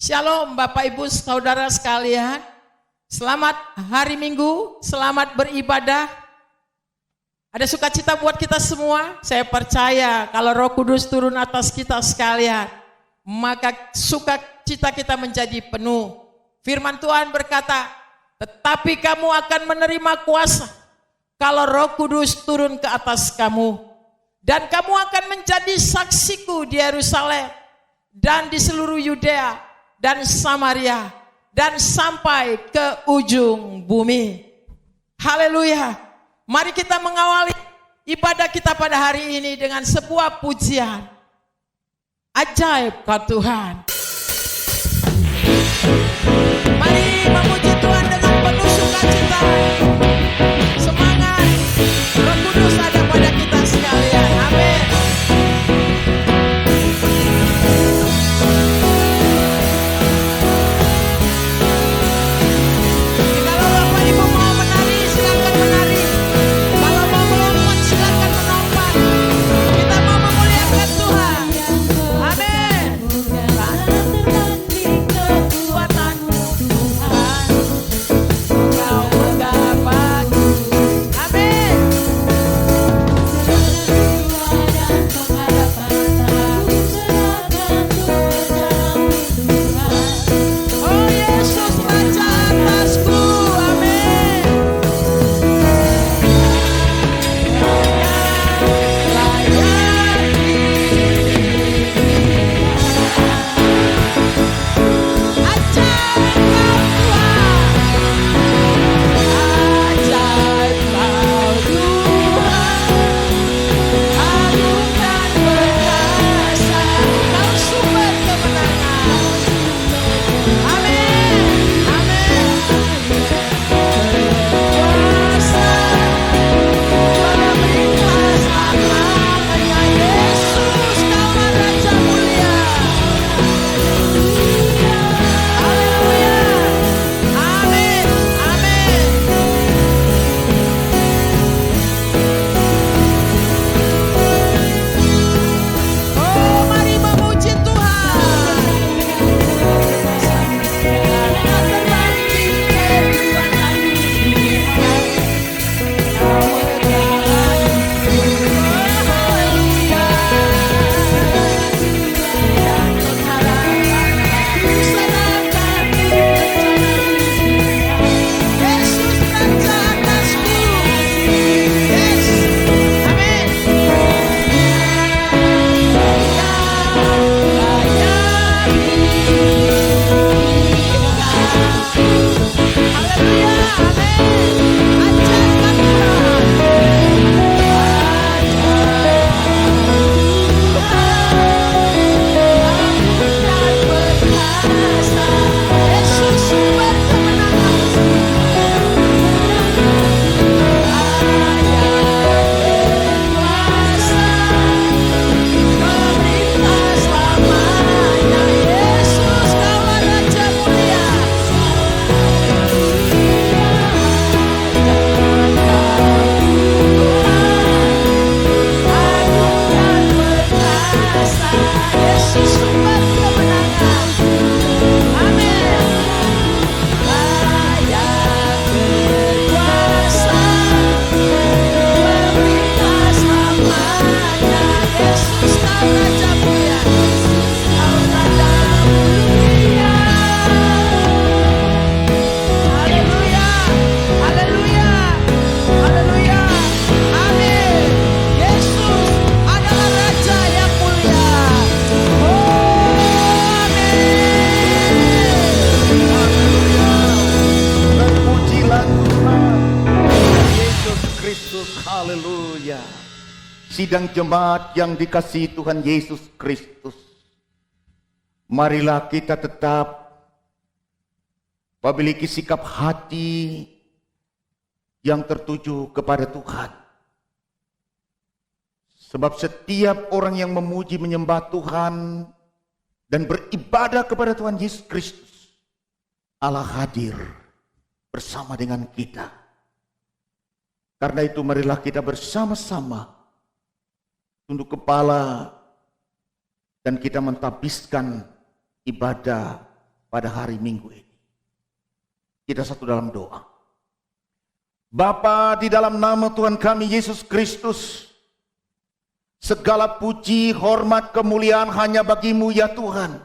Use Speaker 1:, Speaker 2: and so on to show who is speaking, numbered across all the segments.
Speaker 1: Shalom Bapak Ibu Saudara sekalian. Selamat hari Minggu, selamat beribadah. Ada sukacita buat kita semua. Saya percaya kalau Roh Kudus turun atas kita sekalian, maka sukacita kita menjadi penuh. Firman Tuhan berkata, tetapi kamu akan menerima kuasa kalau Roh Kudus turun ke atas kamu. Dan kamu akan menjadi saksiku di Yerusalem dan di seluruh Yudea dan Samaria dan sampai ke ujung bumi. Haleluya. Mari kita mengawali ibadah kita pada hari ini dengan sebuah pujian. Ajaib kau Tuhan. Mari memuji Tuhan dengan penuh sukacita. Semangat. Roh Kudus ada pada kita sekalian. Amin. Kalau Bapak Ibu mau menari, silakan menari. Kalau mau melompat, silakan melompat. Kita mau memuliakan Tuhan. Amin. Kekuatanmu Tuhan, Kau menggapaku. Amin. Oh Yesus Raja atasku. Amin. Ajaib kau Tuhan, ajaib kau Tuhan, agung dan perkasa, Kau sumber kemenangan. Amin, amin. Kuasa, pemerintah selamanya, Yesus Kaulah Raja mulia. Haleluya. Amin, amin. Oh, mari memuji Tuhan. Yesus Raja atasku. Yes. Amin. Haleluya. Amin. Ajaib Tuhan. Yesus sumber kemenangan. Kuasa, pemerintah selamanya, Yesus Kaulah Raja mulia. Agung dan perkasa, Yesus sumber kemenangan. Amin. Layak berkuasa, pemerintah selamanya, Yesus Kau Raja mulia. Kau Raja mulia. Haleluya, haleluya, haleluya. Amin. Yesus adalah Raja yang mulia. Oh, amin.
Speaker 2: Terpujilah Tuhan Yesus Kristus. Haleluya. Sidang jemaat yang dikasihi Tuhan Yesus Kristus, marilah kita tetap memiliki sikap hati yang tertuju kepada Tuhan. Sebab setiap orang yang memuji menyembah Tuhan dan beribadah kepada Tuhan Yesus Kristus, Allah hadir bersama dengan kita. Karena itu marilah kita bersama-sama tunduk kepala dan kita mentapiskan ibadah pada hari Minggu ini. Kita satu dalam doa. Bapa, di dalam nama Tuhan kami Yesus Kristus, segala puji, hormat, kemuliaan hanya bagimu ya Tuhan.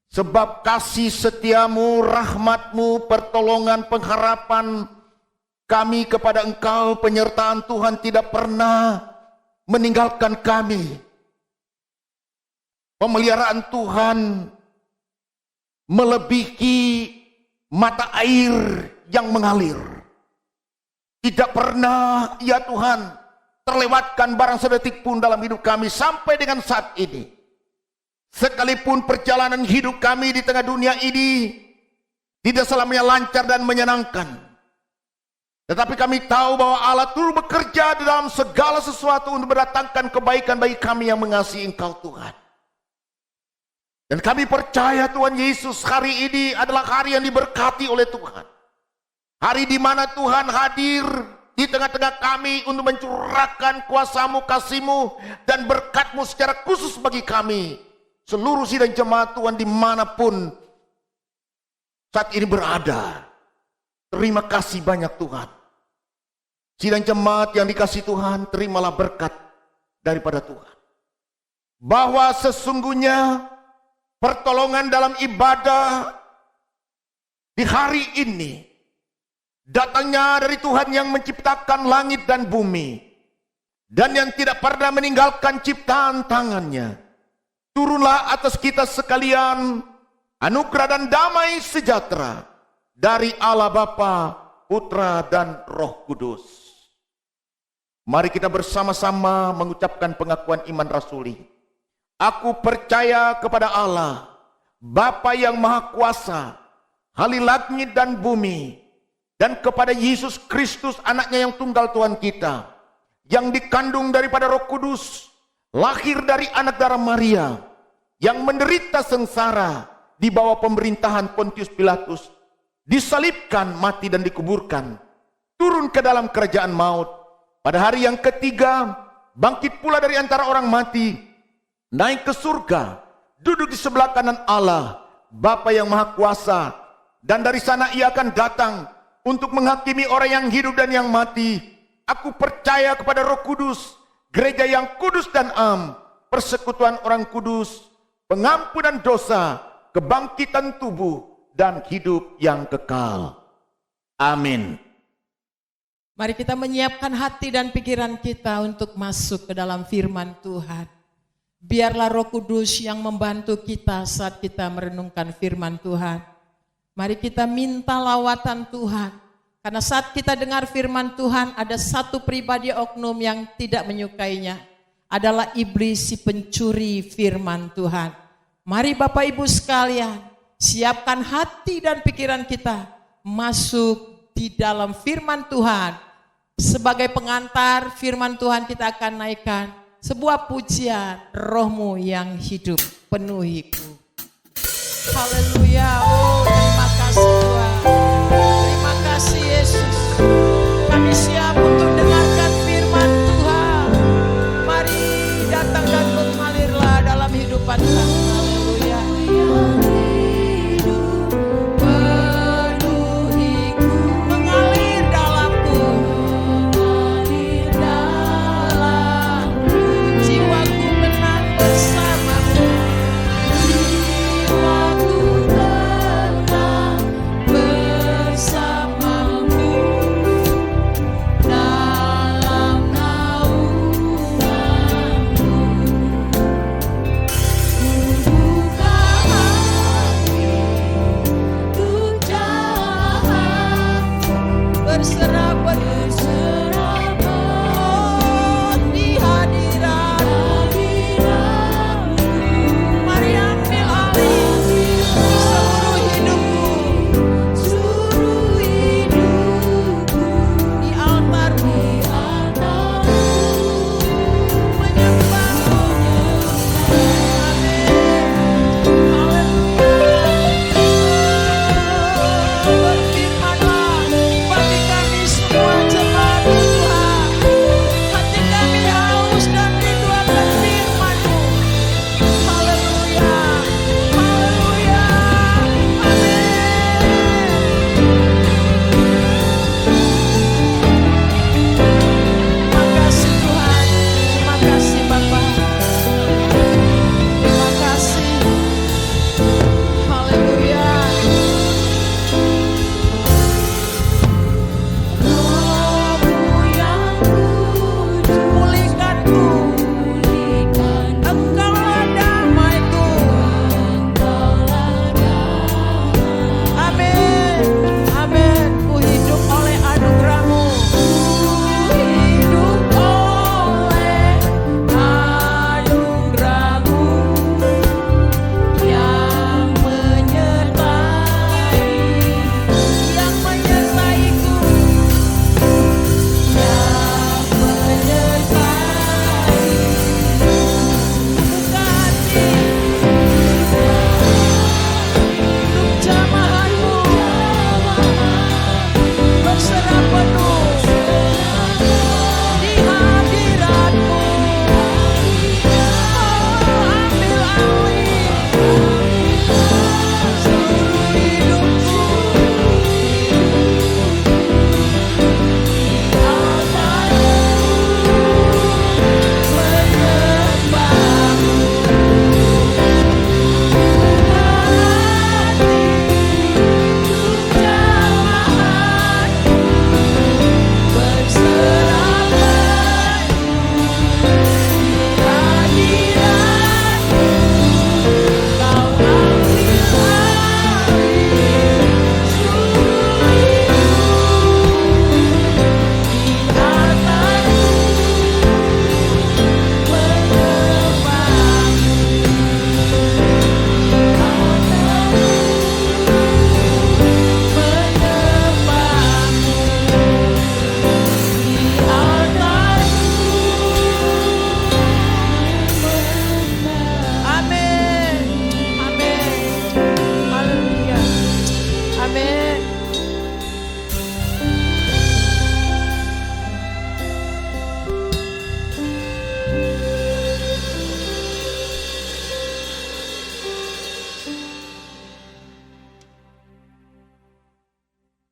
Speaker 2: Sebab kasih setiamu, rahmatmu, pertolongan, pengharapan kami kepada Engkau, penyertaan Tuhan tidak pernah meninggalkan kami. Pemeliharaan Tuhan melebihi mata air yang mengalir. Tidak pernah ya Tuhan terlewatkan barang sedetik pun dalam hidup kami sampai dengan saat ini. Sekalipun perjalanan hidup kami di tengah dunia ini tidak selamanya lancar dan menyenangkan, tetapi kami tahu bahwa Allah turut bekerja di dalam segala sesuatu untuk mendatangkan kebaikan bagi kami yang mengasihi Engkau Tuhan. Dan kami percaya Tuhan Yesus, hari ini adalah hari yang diberkati oleh Tuhan. Hari di mana Tuhan hadir di tengah-tengah kami untuk mencurahkan kuasa-Mu, kasih-Mu, dan berkat-Mu secara khusus bagi kami. Seluruh sidang jemaat Tuhan dimanapun saat ini berada. Terima kasih banyak Tuhan. Sidang jemaat yang dikasihi Tuhan, terimalah berkat daripada Tuhan. Bahwa sesungguhnya pertolongan dalam ibadah di hari ini datangnya dari Tuhan yang menciptakan langit dan bumi, dan yang tidak pernah meninggalkan ciptaan tangannya. Turunlah atas kita sekalian anugerah dan damai sejahtera dari Allah Bapa, Putra, dan Roh Kudus. Mari kita bersama-sama mengucapkan pengakuan iman rasuli. Aku percaya kepada Allah, Bapa yang Maha Kuasa, Hali langit dan bumi, dan kepada Yesus Kristus, anaknya yang tunggal Tuhan kita, yang dikandung daripada Roh Kudus, lahir dari anak darah Maria, yang menderita sengsara di bawah pemerintahan Pontius Pilatus, disalibkan, mati dan dikuburkan, turun ke dalam kerajaan maut, pada hari yang ketiga bangkit pula dari antara orang mati, naik ke surga, duduk di sebelah kanan Allah, Bapa yang Maha Kuasa, dan dari sana ia akan datang untuk menghakimi orang yang hidup dan yang mati. Aku percaya kepada Roh Kudus, gereja yang kudus dan am, persekutuan orang kudus, pengampunan dosa, kebangkitan tubuh, dan hidup yang kekal. Amin.
Speaker 1: Mari kita menyiapkan hati dan pikiran kita untuk masuk ke dalam firman Tuhan. Biarlah Roh Kudus yang membantu kita saat kita merenungkan firman Tuhan. Mari kita minta lawatan Tuhan. Karena saat kita dengar firman Tuhan, ada satu pribadi oknum yang tidak menyukainya. Adalah iblis, si pencuri firman Tuhan. Mari Bapak Ibu sekalian, siapkan hati dan pikiran kita masuk di dalam firman Tuhan. Sebagai pengantar firman Tuhan, kita akan naikkan sebuah pujian, Roh-Mu yang hidup penuhiku. Haleluya. Oh, terima kasih Tuhan. Terima kasih Yesus. Kami siap untuk dengarkan firman Tuhan. Mari datang dan mengalirlah dalam hidupan kami. Haleluya. Mengalir dalamku. Jiwaku menang bersamamu. Jiwaku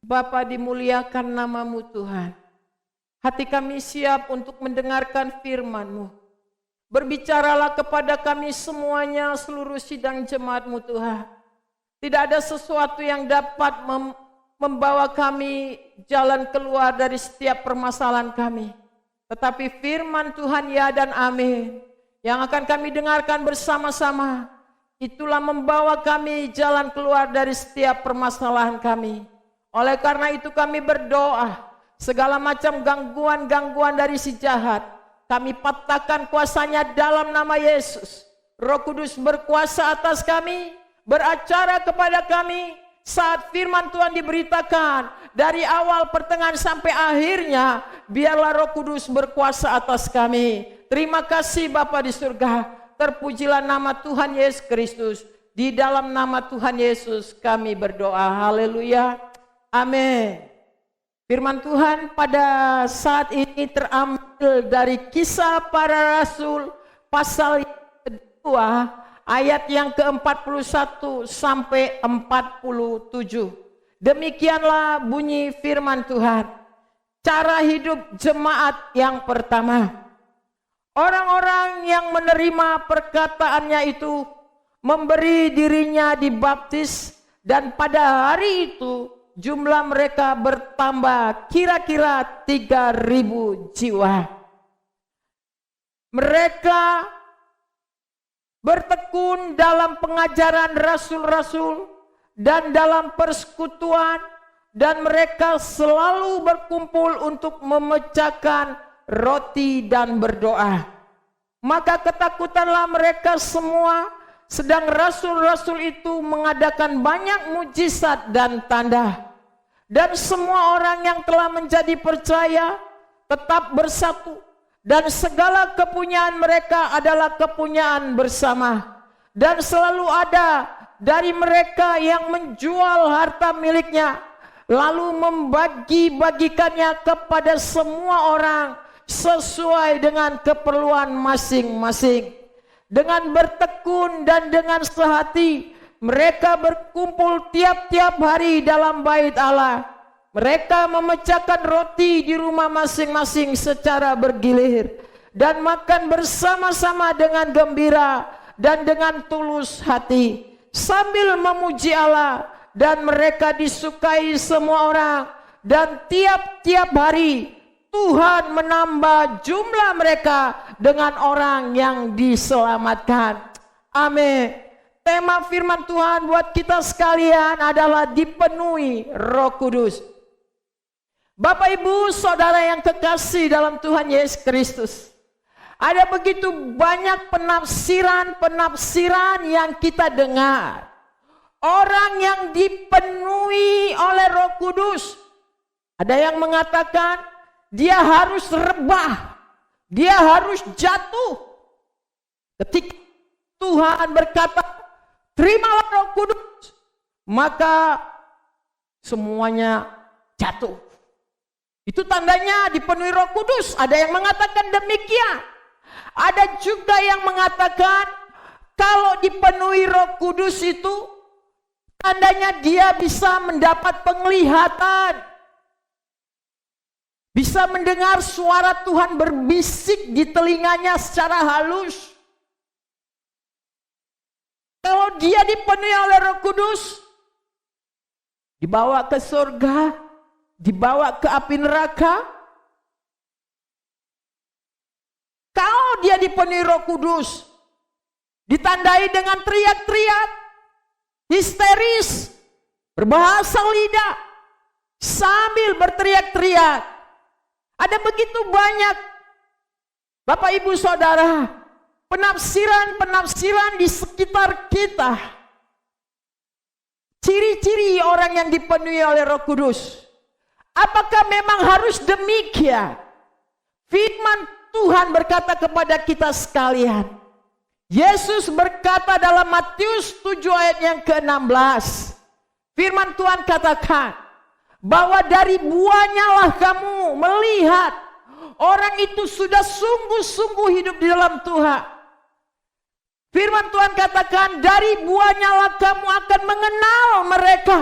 Speaker 1: Bapa, dimuliakan nama-Mu Tuhan. Hati kami siap untuk mendengarkan firman-Mu. Berbicaralah kepada kami semuanya, seluruh sidang jemaat-Mu Tuhan. Tidak ada sesuatu yang dapat membawa kami jalan keluar dari setiap permasalahan kami. Tetapi firman Tuhan ya dan amin yang akan kami dengarkan bersama-sama, itulah membawa kami jalan keluar dari setiap permasalahan kami. Oleh karena itu kami berdoa, segala macam gangguan-gangguan dari si jahat, kami patahkan kuasanya dalam nama Yesus. Roh Kudus berkuasa atas kami, beracara kepada kami saat firman Tuhan diberitakan dari awal, pertengahan sampai akhirnya. Biarlah Roh Kudus berkuasa atas kami. Terima kasih Bapa di surga. Terpujilah nama Tuhan Yesus Kristus. Di dalam nama Tuhan Yesus kami berdoa. Haleluya. Amin. Firman Tuhan pada saat ini terambil dari Kisah Para Rasul pasal yang kedua, ayat yang ke-41 sampai 47. Demikianlah bunyi firman Tuhan. Cara hidup jemaat yang pertama. Orang-orang yang menerima perkataannya itu memberi dirinya dibaptis, dan pada hari itu jumlah mereka bertambah kira-kira 3.000 jiwa. Mereka bertekun dalam pengajaran rasul-rasul dan dalam persekutuan, dan mereka selalu berkumpul untuk memecahkan roti dan berdoa. Maka ketakutanlah mereka semua, sedang rasul-rasul itu mengadakan banyak mujizat dan tanda. Dan semua orang yang telah menjadi percaya tetap bersatu, dan segala kepunyaan mereka adalah kepunyaan bersama. Dan selalu ada dari mereka yang menjual harta miliknya, lalu membagi-bagikannya kepada semua orang sesuai dengan keperluan masing-masing. Dengan bertekun dan dengan sehati, mereka berkumpul tiap-tiap hari dalam bait Allah. Mereka memecahkan roti di rumah masing-masing secara bergilir, dan makan bersama-sama dengan gembira dan dengan tulus hati, sambil memuji Allah. Dan mereka disukai semua orang, dan tiap-tiap hari Tuhan menambah jumlah mereka dengan orang yang diselamatkan. Amin. Tema firman Tuhan buat kita sekalian adalah dipenuhi Roh Kudus. Bapak Ibu Saudara yang kekasih dalam Tuhan Yesus Kristus, ada begitu banyak penafsiran yang kita dengar. Orang yang dipenuhi oleh Roh Kudus, ada yang mengatakan dia harus rebah, dia harus jatuh. Ketika Tuhan berkata, terimalah Roh Kudus, maka semuanya jatuh. Itu tandanya dipenuhi Roh Kudus. Ada yang mengatakan demikian. Ada juga yang mengatakan kalau dipenuhi Roh Kudus itu tandanya dia bisa mendapat penglihatan, bisa mendengar suara Tuhan berbisik di telinganya secara halus. Kalau dia dipenuhi oleh Roh Kudus, dibawa ke surga, dibawa ke api neraka. Kalau dia dipenuhi Roh Kudus, ditandai dengan teriak-teriak, histeris, berbahasa lidah, sambil berteriak-teriak. Ada begitu banyak, Bapak Ibu Saudara, penafsiran-penafsiran di sekitar kita. Ciri-ciri orang yang dipenuhi oleh Roh Kudus. Apakah memang harus demikian? Firman Tuhan berkata kepada kita sekalian. Yesus berkata dalam Matius 7 ayat yang ke-16. Firman Tuhan katakan bahwa dari buahnya lah kamu melihat orang itu sudah sungguh-sungguh hidup di dalam Tuhan. Firman Tuhan katakan dari buahnya lah kamu akan mengenal mereka.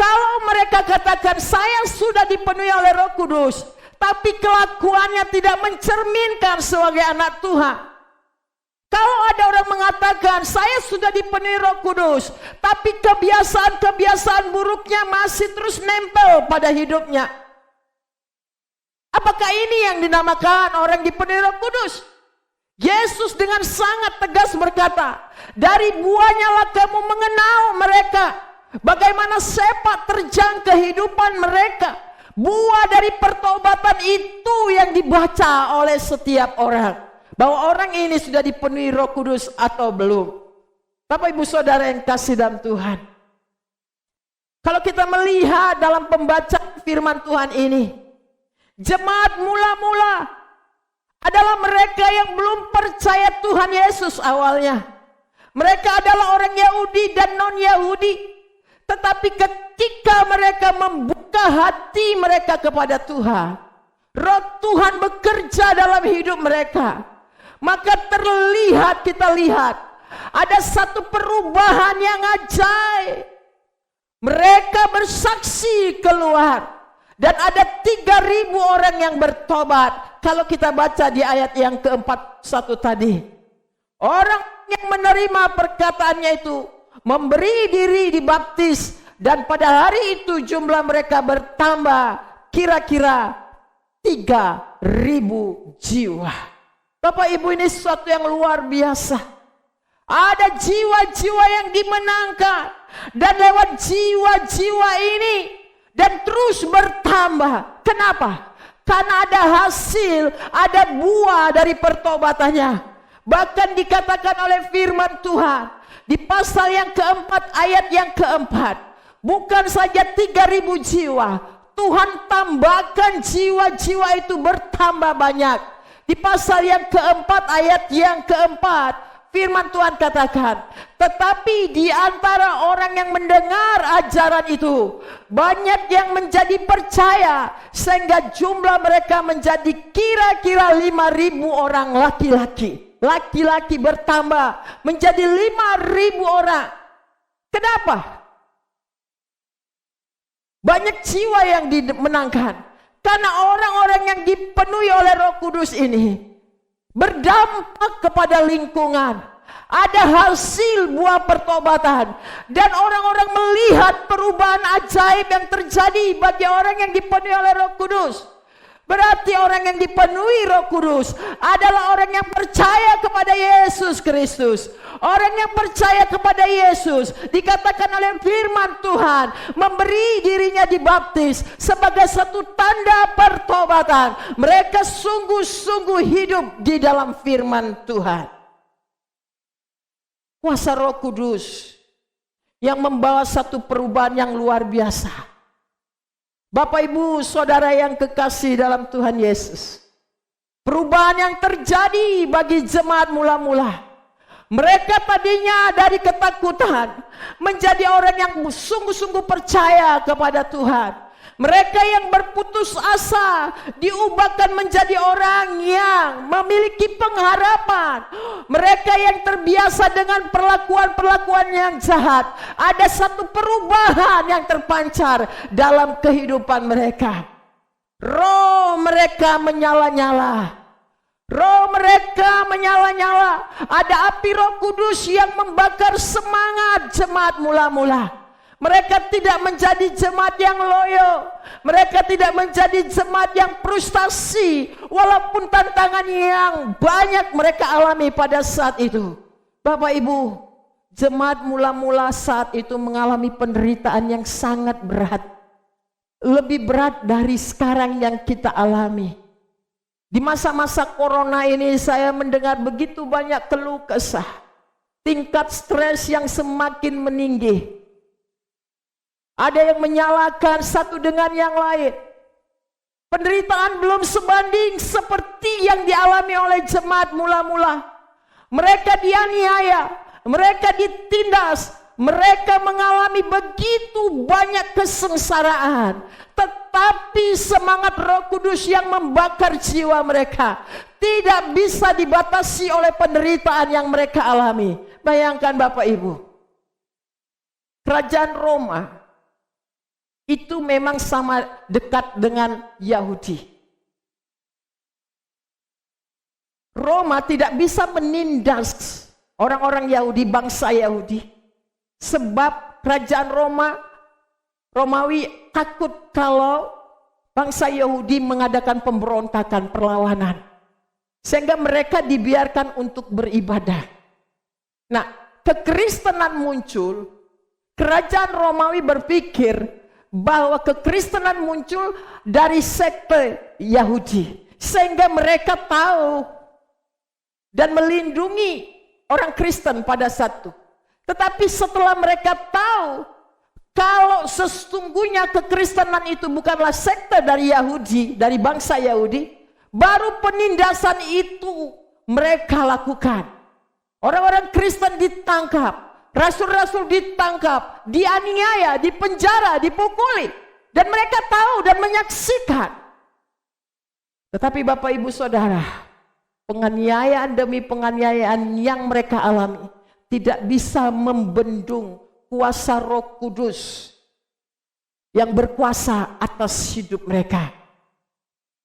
Speaker 1: Kalau mereka katakan saya sudah dipenuhi oleh Roh Kudus, tapi kelakuannya tidak mencerminkan sebagai anak Tuhan. Kalau ada orang mengatakan saya sudah dipenuhi Roh Kudus, tapi kebiasaan-kebiasaan buruknya masih terus nempel pada hidupnya, apakah ini yang dinamakan orang dipenuhi Roh Kudus? Yesus dengan sangat tegas berkata, dari buahnya lah kamu mengenal mereka. Bagaimana sepak terjang kehidupan mereka. Buah dari pertobatan itu yang dibaca oleh setiap orang. Bahwa orang ini sudah dipenuhi Roh Kudus atau belum. Bapak ibu saudara yang kasih dalam Tuhan, kalau kita melihat dalam pembacaan firman Tuhan ini, jemaat mula-mula adalah mereka yang belum percaya Tuhan Yesus awalnya. Mereka adalah orang Yahudi dan non-Yahudi. Tetapi ketika mereka membuka hati mereka kepada Tuhan, Roh Tuhan bekerja dalam hidup mereka. Maka kita lihat ada satu perubahan yang ajaib. Mereka bersaksi keluar. Dan ada 3.000 orang yang bertobat. Kalau kita baca di ayat yang ke-41 tadi. Orang yang menerima perkataannya itu memberi diri dibaptis. Dan pada hari itu jumlah mereka bertambah kira-kira 3.000 jiwa. Bapak ibu, ini sesuatu yang luar biasa. Ada jiwa-jiwa yang dimenangkan. Dan lewat jiwa-jiwa ini dan terus bertambah. Kenapa? Karena ada hasil, ada buah dari pertobatannya. Bahkan dikatakan oleh firman Tuhan di pasal yang keempat ayat yang keempat, bukan saja 3.000 jiwa, Tuhan tambahkan jiwa-jiwa itu bertambah banyak. Di pasal yang keempat ayat yang keempat, firman Tuhan katakan, tetapi di antara orang yang mendengar ajaran itu, banyak yang menjadi percaya, sehingga jumlah mereka menjadi kira-kira 5.000 orang laki-laki. Laki-laki bertambah menjadi 5.000 orang. Kenapa? Banyak jiwa yang dimenangkan. Karena orang-orang yang dipenuhi oleh Roh Kudus ini berdampak kepada lingkungan. Ada hasil buah pertobatan. Dan orang-orang melihat perubahan ajaib yang terjadi bagi orang yang dipenuhi oleh Roh Kudus. Berarti orang yang dipenuhi Roh Kudus adalah orang yang percaya kepada Yesus Kristus. Orang yang percaya kepada Yesus, dikatakan oleh firman Tuhan, memberi dirinya dibaptis sebagai satu tanda pertobatan. Mereka sungguh-sungguh hidup di dalam firman Tuhan. Kuasa Roh Kudus yang membawa satu perubahan yang luar biasa. Bapak ibu saudara yang kekasih dalam Tuhan Yesus, perubahan yang terjadi bagi jemaat mula-mula. Mereka tadinya dari ketakutan menjadi orang yang sungguh-sungguh percaya kepada Tuhan. Mereka yang berputus asa diubahkan menjadi orang yang memiliki pengharapan. Mereka yang terbiasa dengan perlakuan-perlakuan yang jahat, ada satu perubahan yang terpancar dalam kehidupan mereka. Roh mereka menyala-nyala. Roh mereka menyala-nyala. Ada api Roh Kudus yang membakar semangat jemaat mula-mula. Mereka tidak menjadi jemaat yang loyo. Mereka tidak menjadi jemaat yang frustasi. Walaupun tantangan yang banyak mereka alami pada saat itu. Bapak ibu, jemaat mula-mula saat itu mengalami penderitaan yang sangat berat. Lebih berat dari sekarang yang kita alami. Di masa-masa corona ini saya mendengar begitu banyak keluh kesah. Tingkat stres yang semakin meninggi. Ada yang menyalahkan satu dengan yang lain. Penderitaan belum sebanding seperti yang dialami oleh jemaat mula-mula. Mereka dianiaya, mereka ditindas, mereka mengalami begitu banyak kesengsaraan. Tetapi semangat Roh Kudus yang membakar jiwa mereka tidak bisa dibatasi oleh penderitaan yang mereka alami. Bayangkan Bapak Ibu, kerajaan Roma itu memang sama dekat dengan Yahudi. Roma tidak bisa menindas orang-orang Yahudi, bangsa Yahudi, sebab kerajaan Romawi takut kalau bangsa Yahudi mengadakan pemberontakan, perlawanan, sehingga mereka dibiarkan untuk beribadah. Nah, kekristenan muncul, kerajaan Romawi berpikir bahwa kekristenan muncul dari sekte Yahudi, sehingga mereka tahu dan melindungi orang Kristen pada saat itu. Tetapi setelah mereka tahu kalau sesungguhnya kekristenan itu bukanlah sekte dari Yahudi, dari bangsa Yahudi, baru penindasan itu mereka lakukan. Orang-orang Kristen ditangkap, rasul-rasul ditangkap, dianiaya, dipenjara, dipukuli, dan mereka tahu dan menyaksikan. Tetapi Bapak Ibu Saudara, penganiayaan demi penganiayaan yang mereka alami tidak bisa membendung kuasa Roh Kudus yang berkuasa atas hidup mereka.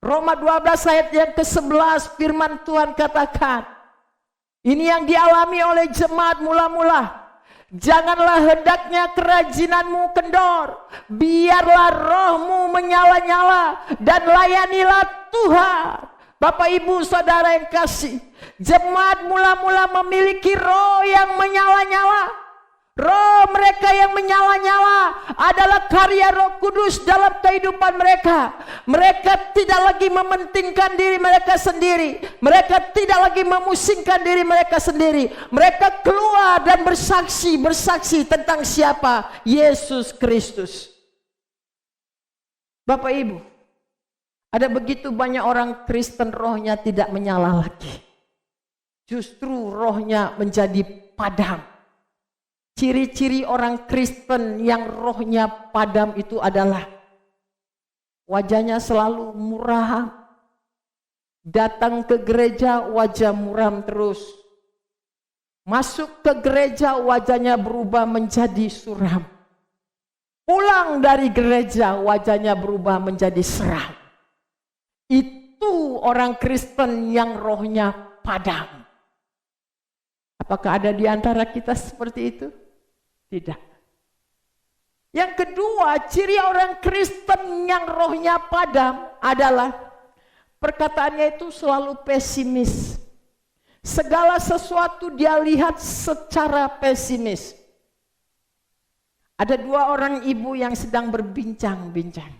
Speaker 1: Roma 12 ayat yang ke-11 firman Tuhan katakan, ini yang dialami oleh jemaat mula-mula. Janganlah hendaknya kerajinanmu kendor, biarlah rohmu menyala-nyala dan layanilah Tuhan. Bapak Ibu Saudara yang kasih, jemaat mula-mula memiliki roh yang menyala-nyala. Roh mereka yang menyala-nyala adalah karya Roh Kudus dalam kehidupan mereka. Mereka tidak lagi mementingkan diri mereka sendiri. Mereka tidak lagi memusingkan diri mereka sendiri. Mereka keluar dan bersaksi tentang siapa? Yesus Kristus. Bapak Ibu, ada begitu banyak orang Kristen rohnya tidak menyala lagi. Justru rohnya menjadi padam. Ciri-ciri orang Kristen yang rohnya padam itu adalah wajahnya selalu muram. Datang ke gereja wajah muram terus. Masuk ke gereja wajahnya berubah menjadi suram. Pulang dari gereja wajahnya berubah menjadi seram. Itu orang Kristen yang rohnya padam. Apakah ada di antara kita seperti itu? Tidak. Yang kedua, ciri orang Kristen yang rohnya padam adalah perkataannya itu selalu pesimis. Segala sesuatu dia lihat secara pesimis. Ada dua orang ibu yang sedang berbincang-bincang.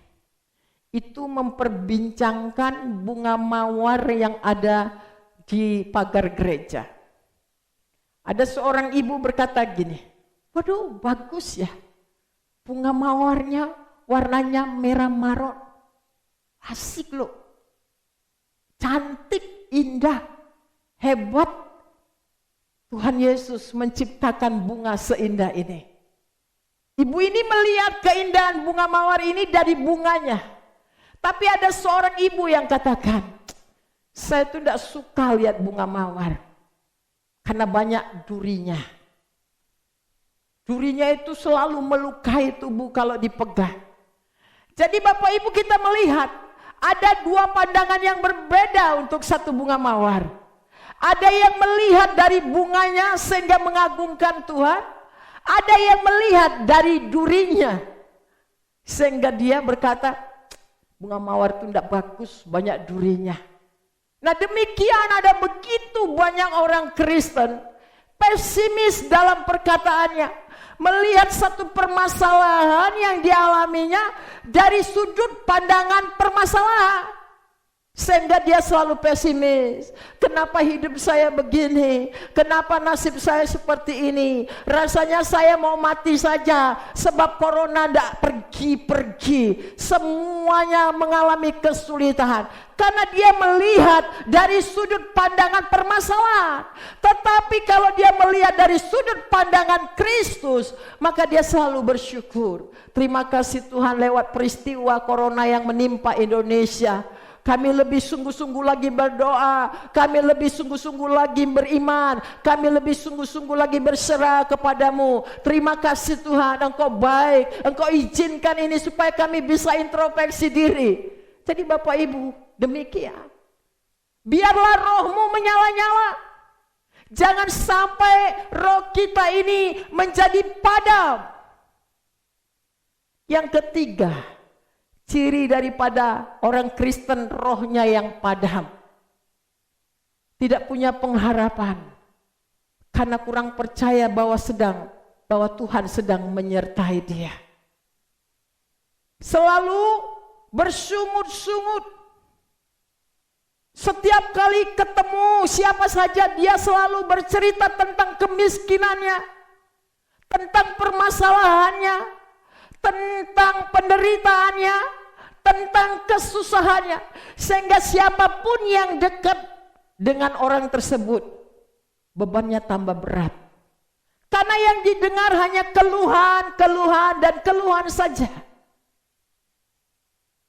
Speaker 1: Itu memperbincangkan bunga mawar yang ada di pagar gereja. Ada seorang ibu berkata gini, waduh bagus ya, bunga mawarnya warnanya merah maron, asik loh, cantik, indah, hebat. Tuhan Yesus menciptakan bunga seindah ini. Ibu ini melihat keindahan bunga mawar ini dari bunganya. Tapi ada seorang ibu yang katakan, saya tuh tidak suka lihat bunga mawar. Karena banyak durinya. Durinya itu selalu melukai tubuh kalau dipegang. Jadi Bapak Ibu kita melihat ada dua pandangan yang berbeda untuk satu bunga mawar. Ada yang melihat dari bunganya sehingga mengagungkan Tuhan. Ada yang melihat dari durinya sehingga dia berkata, bunga mawar itu tidak bagus, banyak durinya. Nah demikian ada begitu banyak orang Kristen pesimis dalam perkataannya, melihat satu permasalahan yang dialaminya dari sudut pandangan permasalahan, sehingga dia selalu pesimis. Kenapa hidup saya begini? Kenapa nasib saya seperti ini? Rasanya saya mau mati saja sebab corona tidak pergi-pergi. Semuanya mengalami kesulitan karena dia melihat dari sudut pandangan permasalahan. Tetapi kalau dia melihat dari sudut pandangan Kristus, maka dia selalu bersyukur. Terima kasih Tuhan lewat peristiwa corona yang menimpa Indonesia. Kami lebih sungguh-sungguh lagi berdoa, kami lebih sungguh-sungguh lagi beriman, kami lebih sungguh-sungguh lagi berserah kepadamu. Terima kasih Tuhan, Engkau baik, Engkau izinkan ini supaya kami bisa introspeksi diri. Jadi Bapak Ibu, demikian. Biarlah rohmu menyala-nyala. Jangan sampai roh kita ini menjadi padam. Yang ketiga, ciri daripada orang Kristen rohnya yang padam. Tidak punya pengharapan. Karena kurang percaya bahwa Tuhan sedang menyertai dia. Selalu bersungut-sungut. Setiap kali ketemu siapa saja dia selalu bercerita tentang kemiskinannya, tentang permasalahannya, tentang penderitaannya, tentang kesusahannya. Sehingga siapapun yang dekat dengan orang tersebut, bebannya tambah berat. Karena yang didengar hanya keluhan, keluhan, dan keluhan saja.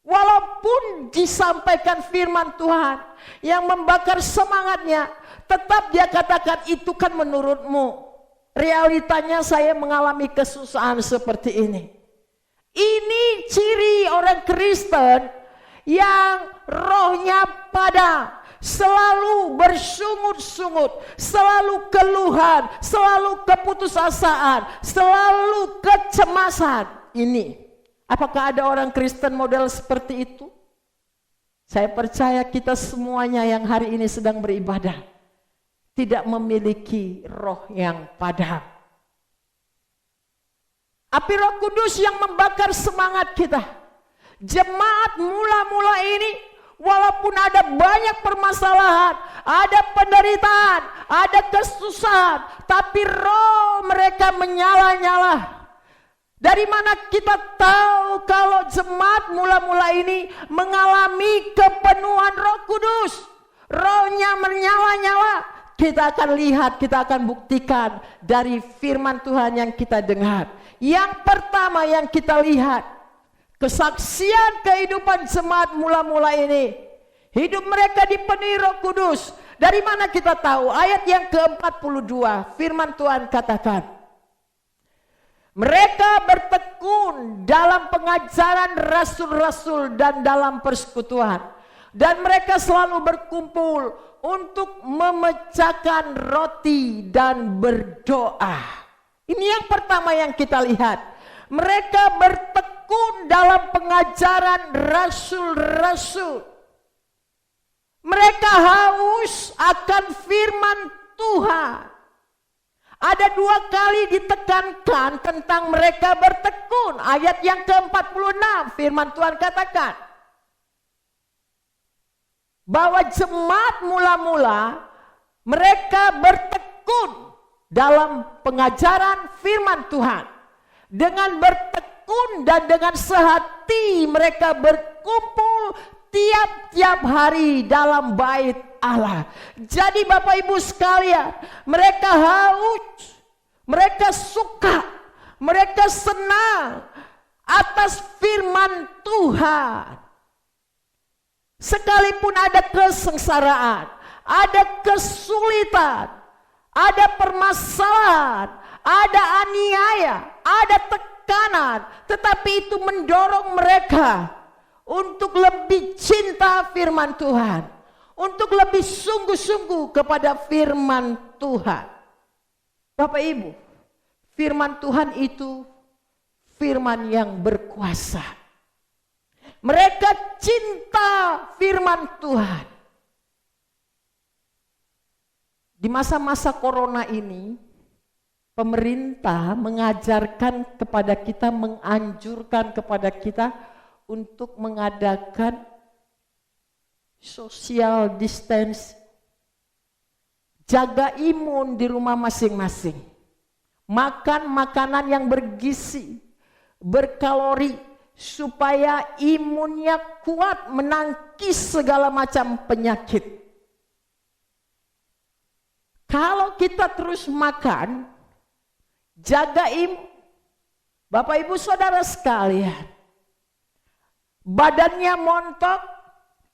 Speaker 1: Walaupun disampaikan firman Tuhan yang membakar semangatnya, tetap dia katakan itu kan menurutmu. Realitanya saya mengalami kesusahan seperti ini. Ini ciri orang Kristen yang rohnya padam, selalu bersungut-sungut, selalu keluhan, selalu keputusasaan, selalu kecemasan. Ini. Apakah ada orang Kristen model seperti itu? Saya percaya kita semuanya yang hari ini sedang beribadah tidak memiliki roh yang padam. Api Roh Kudus yang membakar semangat kita. Jemaat mula-mula ini walaupun ada banyak permasalahan, ada penderitaan, ada kesusahan, tapi roh mereka menyala-nyala. Dari mana kita tahu kalau jemaat mula-mula ini mengalami kepenuhan Roh Kudus? Rohnya menyala-nyala. Kita akan lihat, kita akan buktikan dari firman Tuhan yang kita dengar. Yang pertama yang kita lihat, kesaksian kehidupan jemaat mula-mula ini. Hidup mereka dipenuhi Roh Kudus. Dari mana kita tahu? Ayat yang ke-42, firman Tuhan katakan, mereka bertekun dalam pengajaran rasul-rasul dan dalam persekutuan. Dan mereka selalu berkumpul untuk memecahkan roti dan berdoa. Ini yang pertama yang kita lihat. Mereka bertekun dalam pengajaran rasul-rasul. Mereka haus akan firman Tuhan. Ada 2 kali ditekankan tentang mereka bertekun. Ayat yang ke-46 firman Tuhan katakan bahwa jemaat mula-mula mereka bertekun dalam pengajaran firman Tuhan. Dengan bertekun dan dengan sehati mereka berkumpul tiap-tiap hari dalam bait Allah. Jadi Bapak Ibu sekalian, mereka haus, mereka suka, mereka senang atas firman Tuhan. Sekalipun ada kesengsaraan, ada kesulitan, ada permasalahan, ada aniaya, ada tekanan, tetapi itu mendorong mereka untuk lebih cinta firman Tuhan, untuk lebih sungguh-sungguh kepada firman Tuhan. Bapak Ibu, firman Tuhan itu firman yang berkuasa. Mereka cinta firman Tuhan. Di masa-masa corona ini, pemerintah mengajarkan kepada kita, menganjurkan kepada kita untuk mengadakan social distance. Jaga imun di rumah masing-masing. Makan makanan yang bergizi, berkalori, supaya imunnya kuat menangkis segala macam penyakit. Kalau kita terus makan, jaga imun, Bapak Ibu Saudara sekalian, badannya montok,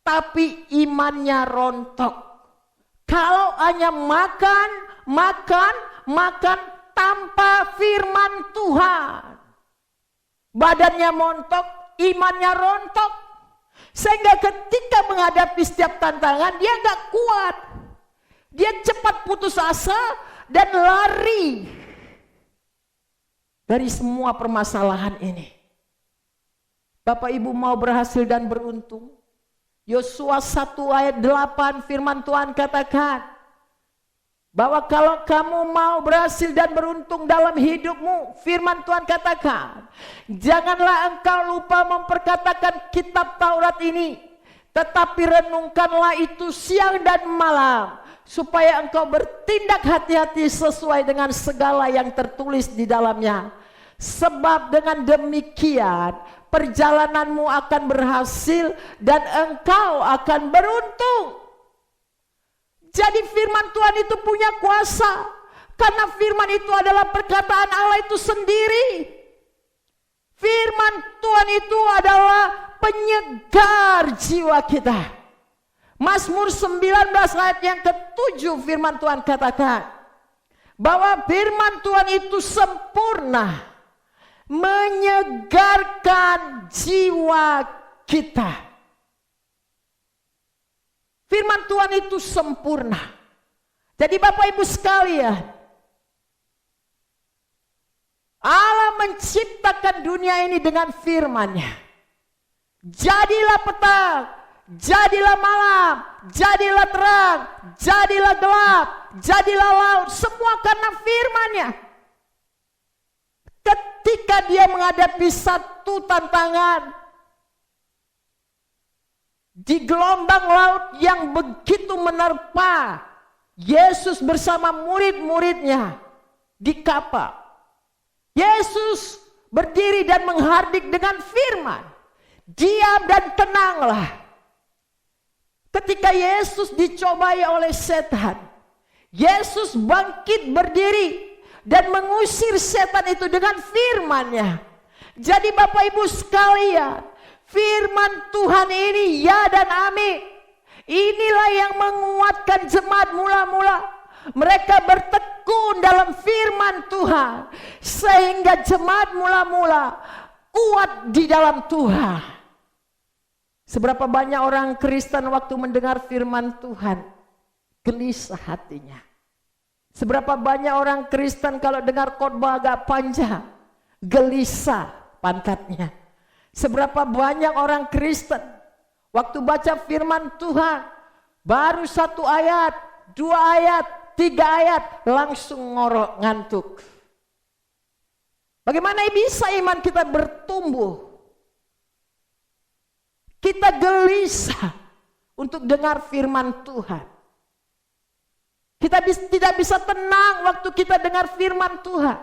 Speaker 1: tapi imannya rontok. Kalau hanya makan tanpa firman Tuhan, badannya montok, imannya rontok, sehingga ketika menghadapi setiap tantangan dia gak kuat, dia cepat putus asa dan lari dari semua permasalahan ini. Bapak Ibu mau berhasil dan beruntung, Yosua 1 ayat 8 firman Tuhan katakan bahwa kalau kamu mau berhasil dan beruntung dalam hidupmu, firman Tuhan katakan, janganlah engkau lupa memperkatakan kitab Taurat ini, tetapi renungkanlah itu siang dan malam, supaya engkau bertindak hati-hati sesuai dengan segala yang tertulis di dalamnya. Sebab dengan demikian perjalananmu akan berhasil dan engkau akan beruntung. Jadi firman Tuhan itu punya kuasa, karena firman itu adalah perkataan Allah itu sendiri. Firman Tuhan itu adalah penyegar jiwa kita. Mazmur 19 ayat yang ke-7 firman Tuhan katakan bahwa firman Tuhan itu sempurna, menyegarkan jiwa kita. Firman Tuhan itu sempurna. Jadi Bapak Ibu sekalian, Allah menciptakan dunia ini dengan firman-Nya. Jadilah petang, jadilah malam, jadilah terang, jadilah gelap, jadilah laut, semua karena firman-Nya. Ketika dia menghadapi satu tantangan di gelombang laut yang begitu menerpa Yesus bersama murid-muridnya di kapal, Yesus berdiri dan menghardik dengan firman, diam dan tenanglah. Ketika Yesus dicobai oleh setan, Yesus bangkit berdiri dan mengusir setan itu dengan firman-Nya. Jadi Bapak Ibu sekalian, firman Tuhan ini ya dan amin. Inilah yang menguatkan jemaat mula-mula. Mereka bertekun dalam firman Tuhan, sehingga jemaat mula-mula kuat di dalam Tuhan. Seberapa banyak orang Kristen waktu mendengar firman Tuhan gelisah hatinya. Seberapa banyak orang Kristen kalau dengar khotbah agak panjang gelisah pantatnya. Seberapa banyak orang Kristen waktu baca firman Tuhan baru 1 ayat, 2 ayat, 3 ayat langsung ngorok ngantuk. Bagaimana bisa iman kita bertumbuh? Kita gelisah untuk dengar firman Tuhan. Kita tidak bisa tenang waktu kita dengar firman Tuhan.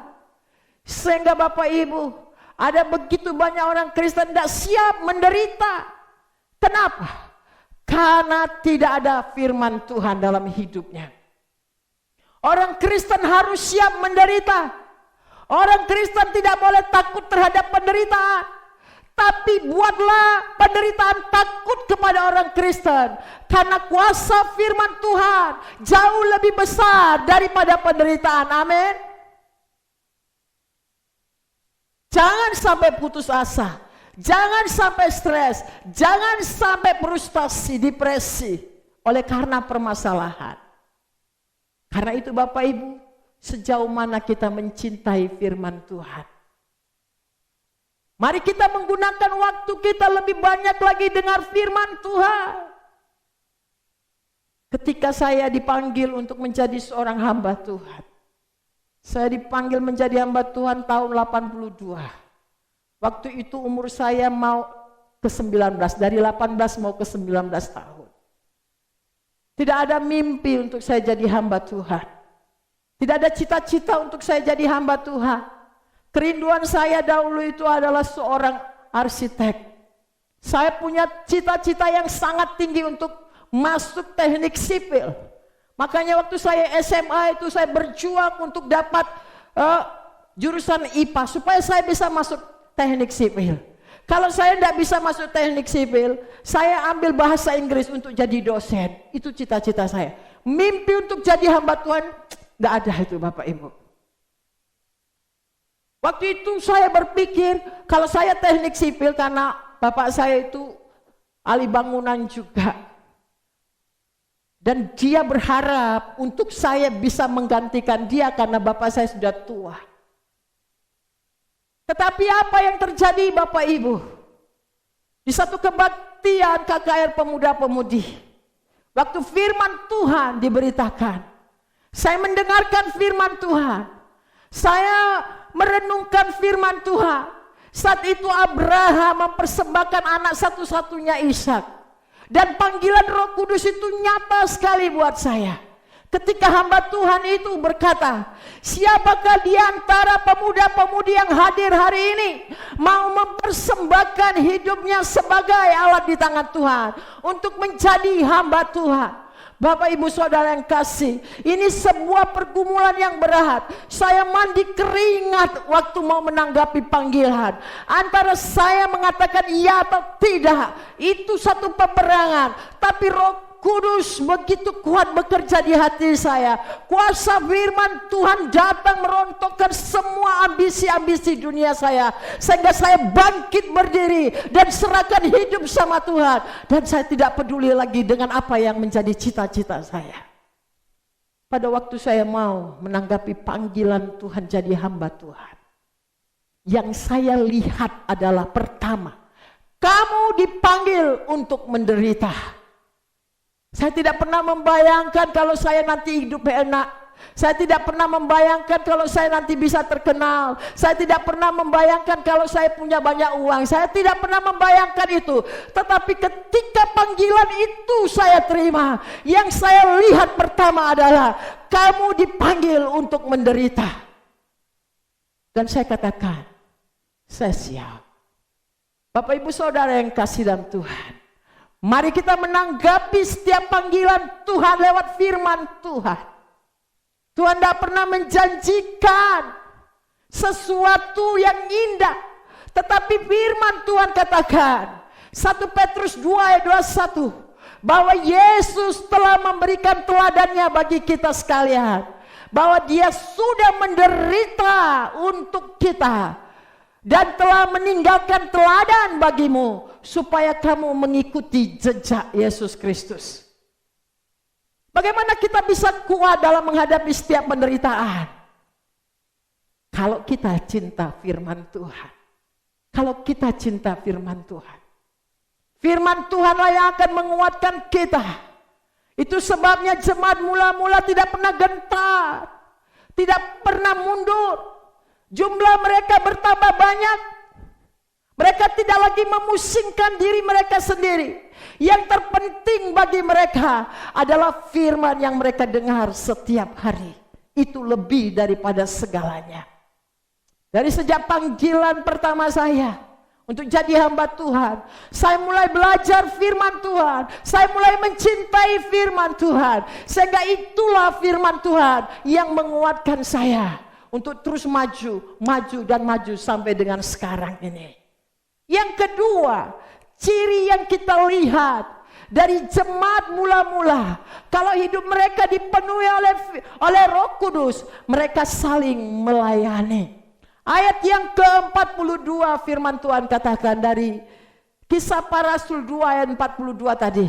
Speaker 1: Sehingga Bapak Ibu, ada begitu banyak orang Kristen tidak siap menderita. Kenapa? Karena tidak ada firman Tuhan dalam hidupnya. Orang Kristen harus siap menderita. Orang Kristen tidak boleh takut terhadap penderitaan. Tapi buatlah penderitaan takut kepada orang Kristen. Karena kuasa firman Tuhan jauh lebih besar daripada penderitaan. Amin. Jangan sampai putus asa, jangan sampai stres, jangan sampai frustasi, depresi oleh karena permasalahan. Karena itu Bapak Ibu, sejauh mana kita mencintai firman Tuhan. Mari kita menggunakan waktu kita lebih banyak lagi dengar firman Tuhan. Ketika saya dipanggil untuk menjadi seorang hamba Tuhan, saya dipanggil menjadi hamba Tuhan tahun 82. Waktu itu umur saya mau ke 19, dari 18 mau ke 19 tahun. Tidak ada mimpi untuk saya jadi hamba Tuhan. Tidak ada cita-cita untuk saya jadi hamba Tuhan. Kerinduan saya dahulu itu adalah seorang arsitek. Saya punya cita-cita yang sangat tinggi untuk masuk teknik sipil. Makanya waktu saya SMA itu saya berjuang untuk dapat jurusan IPA supaya saya bisa masuk teknik sipil. Kalau saya tidak bisa masuk teknik sipil, saya ambil bahasa Inggris untuk jadi dosen. Itu cita-cita saya. Mimpi untuk jadi hamba Tuhan, tidak ada itu Bapak Ibu. Waktu itu saya berpikir, kalau saya teknik sipil, karena bapak saya itu ahli bangunan juga. Dan dia berharap untuk saya bisa menggantikan dia karena bapak saya sudah tua. Tetapi apa yang terjadi Bapak Ibu? Di satu kebaktian KKR Pemuda-Pemudi, waktu firman Tuhan diberitakan, saya mendengarkan firman Tuhan, saya merenungkan firman Tuhan. Saat itu Abraham mempersembahkan anak satu-satunya Ishak, dan panggilan Roh Kudus itu nyata sekali buat saya. Ketika hamba Tuhan itu berkata, siapakah di antara pemuda-pemudi yang hadir hari ini mau mempersembahkan hidupnya sebagai alat di tangan Tuhan untuk menjadi hamba Tuhan? Bapak Ibu Saudara yang kasih, ini sebuah pergumulan yang berat. Saya mandi keringat waktu mau menanggapi panggilan. Antara saya mengatakan iya atau tidak, itu satu peperangan. Tapi Roh Kudus begitu kuat bekerja di hati saya. Kuasa firman Tuhan datang merontokkan semua ambisi-ambisi dunia saya, sehingga saya bangkit berdiri dan serahkan hidup sama Tuhan. Dan saya tidak peduli lagi dengan apa yang menjadi cita-cita saya. Pada waktu saya mau menanggapi panggilan Tuhan jadi hamba Tuhan, yang saya lihat adalah pertama, kamu dipanggil untuk menderita. Saya tidak pernah membayangkan kalau saya nanti hidup enak. Saya tidak pernah membayangkan kalau saya nanti bisa terkenal. Saya tidak pernah membayangkan kalau saya punya banyak uang. Saya tidak pernah membayangkan itu. Tetapi ketika panggilan itu saya terima, yang saya lihat pertama adalah kamu dipanggil untuk menderita. Dan saya katakan, saya siap. Bapak Ibu Saudara yang kasih dalam Tuhan, mari kita menanggapi setiap panggilan Tuhan lewat firman Tuhan. Tuhan tidak pernah menjanjikan sesuatu yang indah, tetapi firman Tuhan katakan 1 Petrus 2 ayat 21 bahwa Yesus telah memberikan teladannya bagi kita sekalian, bahwa dia sudah menderita untuk kita dan telah meninggalkan teladan bagimu supaya kamu mengikuti jejak Yesus Kristus. Bagaimana kita bisa kuat dalam menghadapi setiap penderitaan? Kalau kita cinta firman Tuhan. Kalau kita cinta firman Tuhan. Firman Tuhanlah yang akan menguatkan kita. Itu sebabnya jemaat mula-mula tidak pernah gentar, tidak pernah mundur. Jumlah mereka bertambah banyak. Mereka tidak lagi memusingkan diri mereka sendiri. Yang terpenting bagi mereka adalah firman yang mereka dengar setiap hari. Itu lebih daripada segalanya. Dari sejak panggilan pertama saya untuk jadi hamba Tuhan, saya mulai belajar firman Tuhan. Saya mulai mencintai firman Tuhan. Sehingga itulah firman Tuhan yang menguatkan saya untuk terus maju dan maju sampai dengan sekarang ini. Yang kedua, ciri yang kita lihat dari jemaat mula-mula, kalau hidup mereka dipenuhi oleh Roh Kudus, mereka saling melayani. Ayat yang ke-42 firman Tuhan katakan dari Kisah Para Rasul 2 ayat 42 tadi.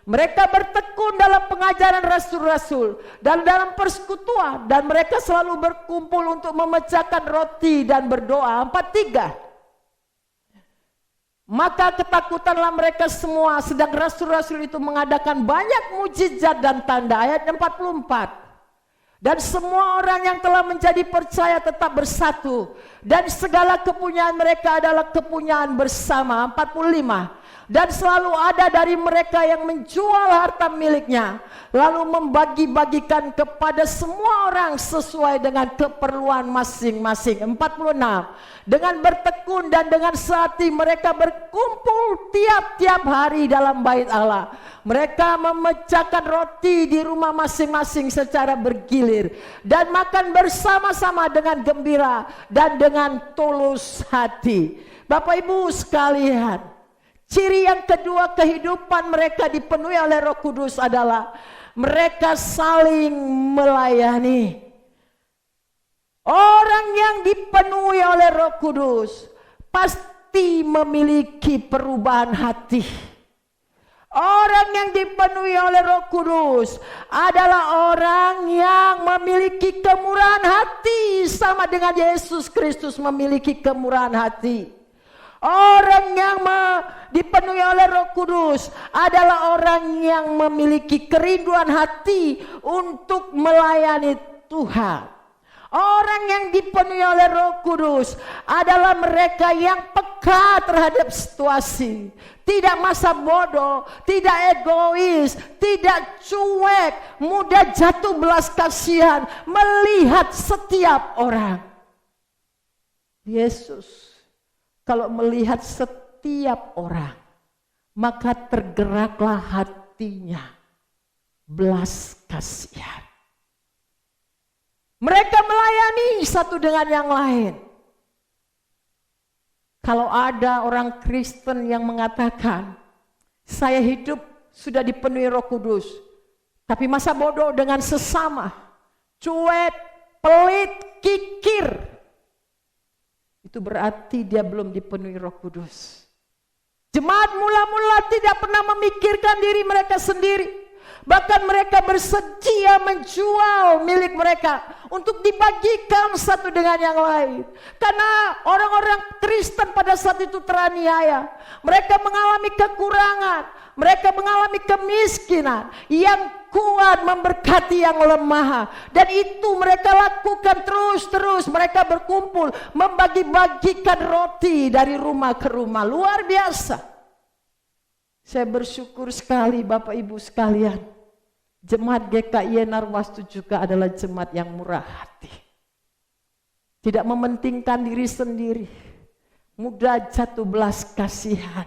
Speaker 1: Mereka bertekun dalam pengajaran rasul-rasul dan dalam persekutuan, dan mereka selalu berkumpul untuk memecahkan roti dan berdoa. 43. Maka ketakutanlah mereka semua, sedang rasul-rasul itu mengadakan banyak mujizat dan tanda. Ayat 44. Dan semua orang yang telah menjadi percaya tetap bersatu, dan segala kepunyaan mereka adalah kepunyaan bersama. 45.
Speaker 3: Dan selalu ada dari mereka yang menjual harta miliknya, lalu membagi-bagikan kepada semua orang sesuai dengan keperluan masing-masing. 46. Dengan bertekun dan dengan sehati mereka berkumpul tiap-tiap hari dalam bait Allah. Mereka memecahkan roti di rumah masing-masing secara bergilir dan makan bersama-sama dengan gembira dan dengan tulus hati. Bapak Ibu sekalian, ciri yang kedua kehidupan mereka dipenuhi oleh Roh Kudus adalah mereka saling melayani. Orang yang dipenuhi oleh Roh Kudus pasti memiliki perubahan hati. Orang yang dipenuhi oleh Roh Kudus adalah orang yang memiliki kemurahan hati, sama dengan Yesus Kristus memiliki kemurahan hati. Orang yang dipenuhi oleh Roh Kudus adalah orang yang memiliki kerinduan hati untuk melayani Tuhan. Orang yang dipenuhi oleh Roh Kudus adalah mereka yang peka terhadap situasi, tidak masa bodoh, tidak egois, tidak cuek, mudah jatuh belas kasihan, melihat setiap orang. Yesus kalau melihat setiap orang, maka tergeraklah hatinya belas kasihan. Mereka melayani satu dengan yang lain. Kalau ada orang Kristen yang mengatakan, saya hidup sudah dipenuhi Roh Kudus, tapi masa bodoh dengan sesama, cuek, pelit, kikir, itu berarti dia belum dipenuhi Roh Kudus. Jemaat mula-mula tidak pernah memikirkan diri mereka sendiri. Bahkan mereka bersedia menjual milik mereka untuk dibagikan satu dengan yang lain. Karena orang-orang Kristen pada saat itu teraniaya. Mereka mengalami kekurangan, mereka mengalami kemiskinan. Yang kuat memberkati yang lemah. Dan itu mereka lakukan terus-terus. Mereka berkumpul membagi-bagikan roti dari rumah ke rumah. Luar biasa. Saya bersyukur sekali Bapak Ibu sekalian. Jemaat GKI Narwastu juga adalah jemaat yang murah hati. Tidak mementingkan diri sendiri. Mudah jatuh belas kasihan.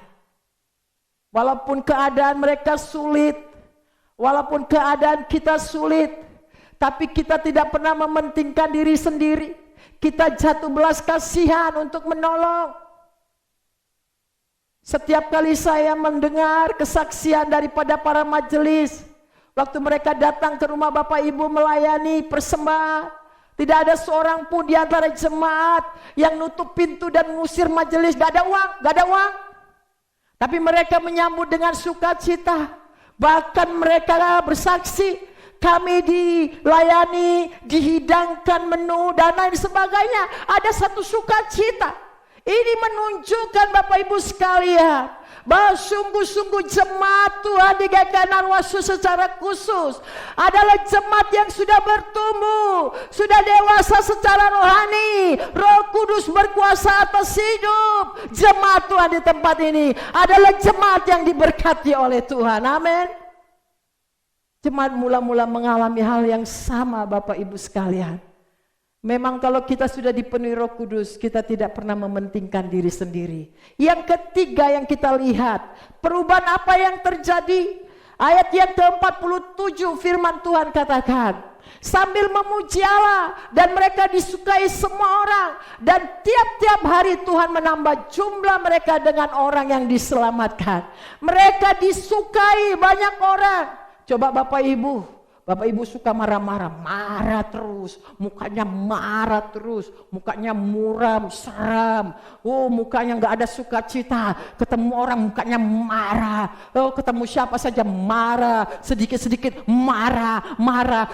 Speaker 3: Walaupun keadaan mereka sulit, walaupun keadaan kita sulit, tapi kita tidak pernah mementingkan diri sendiri. Kita jatuh belas kasihan untuk menolong. Setiap kali saya mendengar kesaksian daripada para majelis, waktu mereka datang ke rumah Bapak Ibu melayani persembahan, tidak ada seorang pun di antara jemaat yang nutup pintu dan mengusir majelis. Gak ada uang, gak ada uang. Tapi mereka menyambut dengan sukacita. Bahkan mereka bersaksi, kami dilayani, dihidangkan menu dan lain sebagainya. Ada satu sukacita. Ini menunjukkan Bapak Ibu sekalian, bahwa sungguh-sungguh jemaat Tuhan di GKI Narwastu secara khusus adalah jemaat yang sudah bertumbuh, sudah dewasa secara rohani. Roh Kudus berkuasa atas hidup jemaat Tuhan di tempat ini adalah jemaat yang diberkati oleh Tuhan. Amin. Jemaat mula-mula mengalami hal yang sama Bapak Ibu sekalian. Memang kalau kita sudah dipenuhi Roh Kudus, kita tidak pernah mementingkan diri sendiri. Yang ketiga yang kita lihat, perubahan apa yang terjadi? Ayat yang ke-47 firman Tuhan katakan, sambil memuji Allah dan mereka disukai semua orang, dan tiap-tiap hari Tuhan menambah jumlah mereka dengan orang yang diselamatkan. Mereka disukai banyak orang. Coba Bapak Ibu suka marah-marah, marah terus, mukanya marah terus, mukanya muram, seram, mukanya nggak ada sukacita, ketemu orang mukanya marah, ketemu siapa saja marah, sedikit-sedikit marah.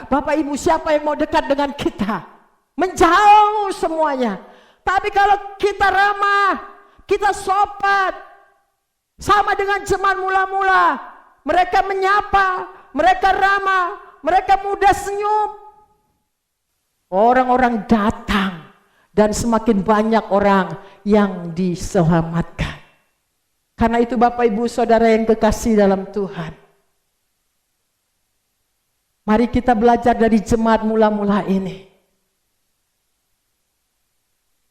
Speaker 3: Bapak Ibu, siapa yang mau dekat dengan kita? Menjauh semuanya. Tapi kalau kita ramah, kita sopan, sama dengan jemaat mula-mula, mereka menyapa, mereka ramah, mereka mudah senyum. Orang-orang datang dan semakin banyak orang yang diselamatkan. Karena itu Bapak Ibu Saudara yang kekasih dalam Tuhan, mari kita belajar dari jemaat mula-mula ini.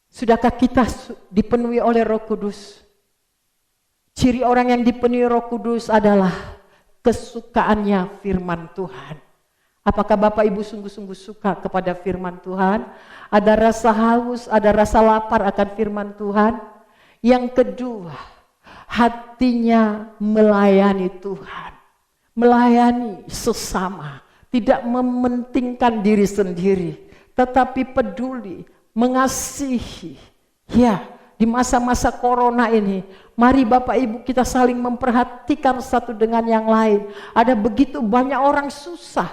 Speaker 3: Sudahkah kita dipenuhi oleh Roh Kudus? Ciri orang yang dipenuhi Roh Kudus adalah kesukaannya firman Tuhan. Apakah Bapak Ibu sungguh-sungguh suka kepada firman Tuhan? Ada rasa haus, ada rasa lapar akan firman Tuhan. Yang kedua, hatinya melayani Tuhan, melayani sesama, tidak mementingkan diri sendiri, tetapi peduli, mengasihi. Ya, di masa-masa corona ini, mari Bapak Ibu kita saling memperhatikan satu dengan yang lain. Ada begitu banyak orang susah,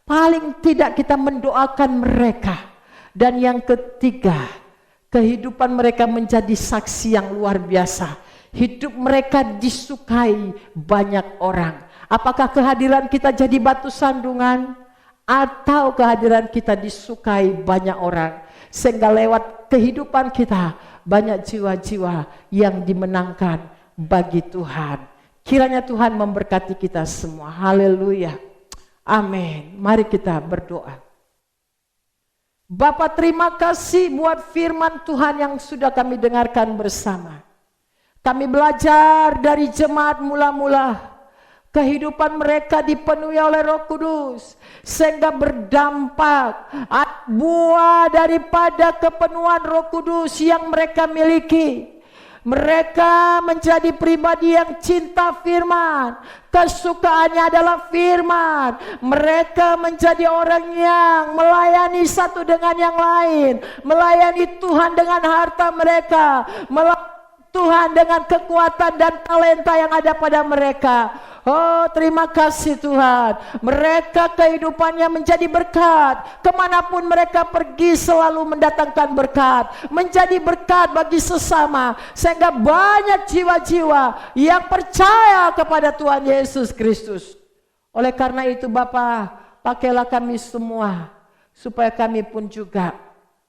Speaker 3: paling tidak kita mendoakan mereka. Dan yang ketiga, kehidupan mereka menjadi saksi yang luar biasa. Hidup mereka disukai banyak orang. Apakah kehadiran kita jadi batu sandungan? Atau kehadiran kita disukai banyak orang? Sehingga lewat kehidupan kita banyak jiwa-jiwa yang dimenangkan bagi Tuhan. Kiranya Tuhan memberkati kita semua. Haleluya. Amin. Mari kita berdoa. Bapa, terima kasih buat firman Tuhan yang sudah kami dengarkan bersama. Kami belajar dari jemaat mula-mula, kehidupan mereka dipenuhi oleh Roh Kudus sehingga berdampak buah daripada kepenuhan Roh Kudus yang mereka miliki. Mereka menjadi pribadi yang cinta firman, kesukaannya adalah firman. Mereka menjadi orang yang melayani satu dengan yang lain, melayani Tuhan dengan harta mereka, Tuhan dengan kekuatan dan talenta yang ada pada mereka. Oh, terima kasih Tuhan. Mereka kehidupannya menjadi berkat. Kemanapun mereka pergi selalu mendatangkan berkat, menjadi berkat bagi sesama, sehingga banyak jiwa-jiwa yang percaya kepada Tuhan Yesus Kristus. Oleh karena itu Bapa, pakailah kami semua supaya kami pun juga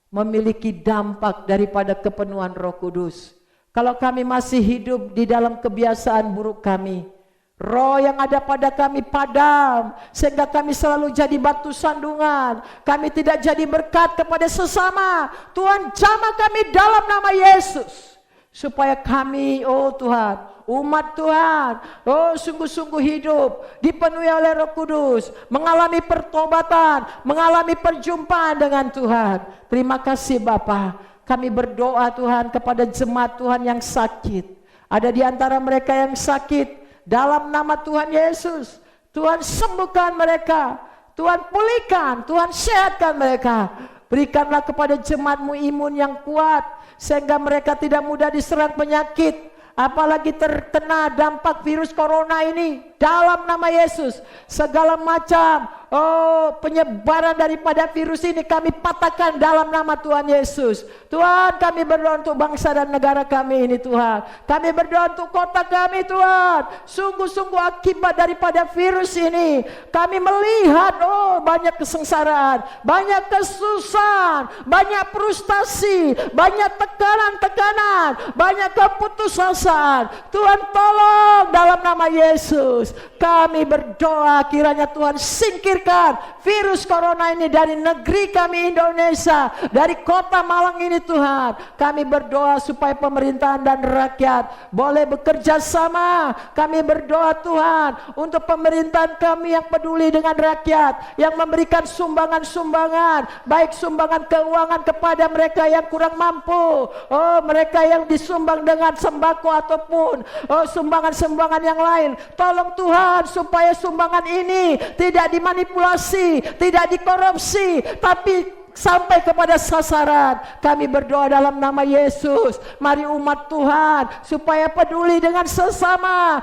Speaker 3: memiliki dampak daripada kepenuhan Roh Kudus. Kalau kami masih hidup di dalam kebiasaan buruk kami, roh yang ada pada kami padam, sehingga kami selalu jadi batu sandungan. Kami tidak jadi berkat kepada sesama. Tuhan, jamah kami dalam nama Yesus, supaya kami, oh Tuhan, umat Tuhan, oh sungguh-sungguh hidup dipenuhi oleh Roh Kudus, mengalami pertobatan, mengalami perjumpaan dengan Tuhan. Terima kasih Bapa. Kami berdoa Tuhan kepada jemaat Tuhan yang sakit. Ada di antara mereka yang sakit, dalam nama Tuhan Yesus, Tuhan sembuhkan mereka, Tuhan pulihkan, Tuhan sehatkan mereka. Berikanlah kepada jemaat-Mu imun yang kuat, sehingga mereka tidak mudah diserang penyakit, apalagi terkena dampak virus corona ini. Dalam nama Yesus, segala macam penyebaran daripada virus ini kami patahkan dalam nama Tuhan Yesus. Tuhan, kami berdoa untuk bangsa dan negara kami ini Tuhan. Kami berdoa untuk kota kami Tuhan. Sungguh-sungguh akibat daripada virus ini, kami melihat banyak kesengsaraan, banyak kesusahan, banyak frustasi, banyak tekanan-tekanan, banyak keputusasaan. Tuhan tolong dalam nama Yesus. Kami berdoa kiranya Tuhan singkirkan virus corona ini dari negeri kami Indonesia, dari kota Malang ini Tuhan. Kami berdoa supaya pemerintahan dan rakyat boleh bekerja sama. Kami berdoa Tuhan untuk pemerintahan kami yang peduli dengan rakyat, yang memberikan sumbangan-sumbangan, baik sumbangan keuangan kepada mereka yang kurang mampu, mereka yang disumbang dengan sembako ataupun sumbangan-sumbangan yang lain. Tolong Tuhan supaya sumbangan ini tidak dimanipulasi, tidak dikorupsi, tapi sampai kepada sasaran. Kami berdoa dalam nama Yesus. Mari umat Tuhan supaya peduli dengan sesama.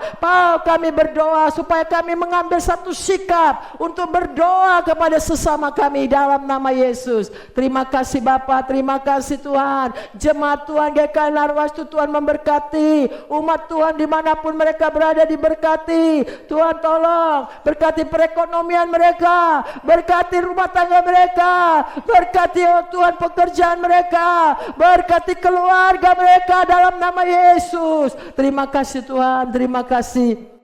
Speaker 3: Kami berdoa supaya kami mengambil satu sikap untuk berdoa kepada sesama kami dalam nama Yesus. Terima kasih Bapa, terima kasih Tuhan. Jemaat Tuhan GKI Narwastu, Tuhan memberkati. Umat Tuhan dimanapun mereka berada diberkati. Tuhan tolong berkati perekonomian mereka, berkati rumah tangga mereka, Berkati ya Tuhan pekerjaan mereka, berkati keluarga mereka dalam nama Yesus. Terima kasih Tuhan, terima kasih.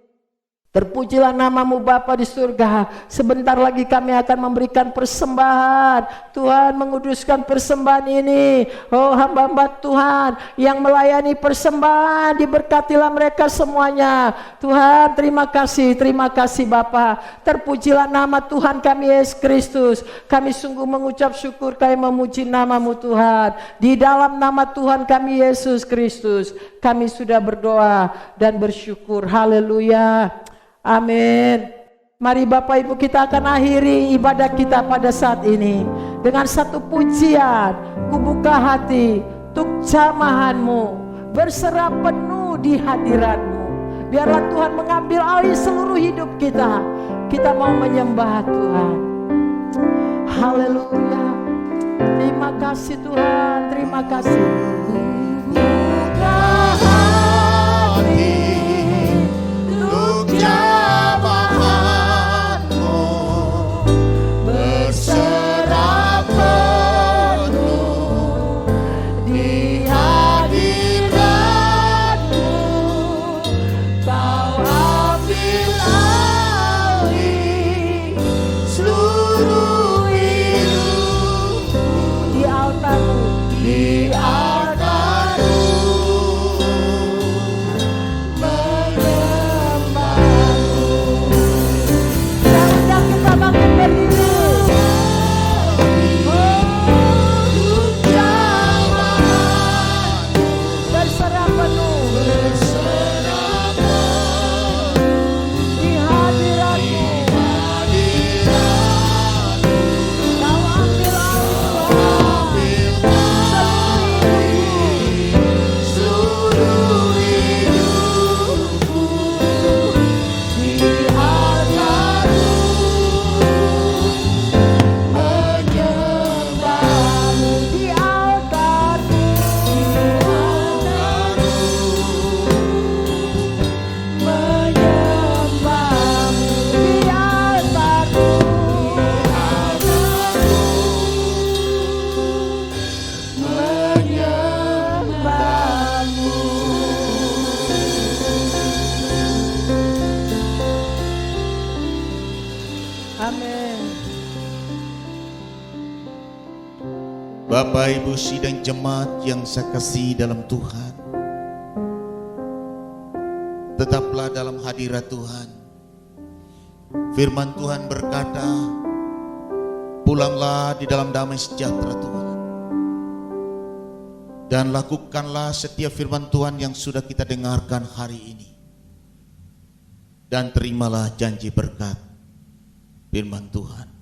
Speaker 3: Terpujilah namamu Bapa di surga. Sebentar lagi kami akan memberikan persembahan. Tuhan menguduskan persembahan ini. Oh hamba-hamba Tuhan yang melayani persembahan, diberkatilah mereka semuanya. Tuhan terima kasih Bapa. Terpujilah nama Tuhan kami Yesus Kristus. Kami sungguh mengucap syukur, kami memuji namamu Tuhan. Di dalam nama Tuhan kami Yesus Kristus, kami sudah berdoa dan bersyukur. Haleluya. Amin. Mari Bapak Ibu kita akan akhiri ibadah kita pada saat ini dengan satu pujian. Ku buka hati untuk jamahanmu, berserah penuh di hadiratmu. Biarlah Tuhan mengambil alih seluruh hidup kita. Kita mau menyembah Tuhan. Haleluya. Terima kasih Tuhan, terima kasih. Buka hati untuk jamahanmu, berserah penuh di hadiratmu. Kau ambil alih seluruh hidupku di altarmu, di altarmu.
Speaker 2: Bapak Ibu sidang jemaat yang saya kasih dalam Tuhan, tetaplah dalam hadirat Tuhan. Firman Tuhan berkata, pulanglah di dalam damai sejahtera Tuhan, dan lakukanlah setiap firman Tuhan yang sudah kita dengarkan hari ini, dan terimalah janji berkat firman Tuhan.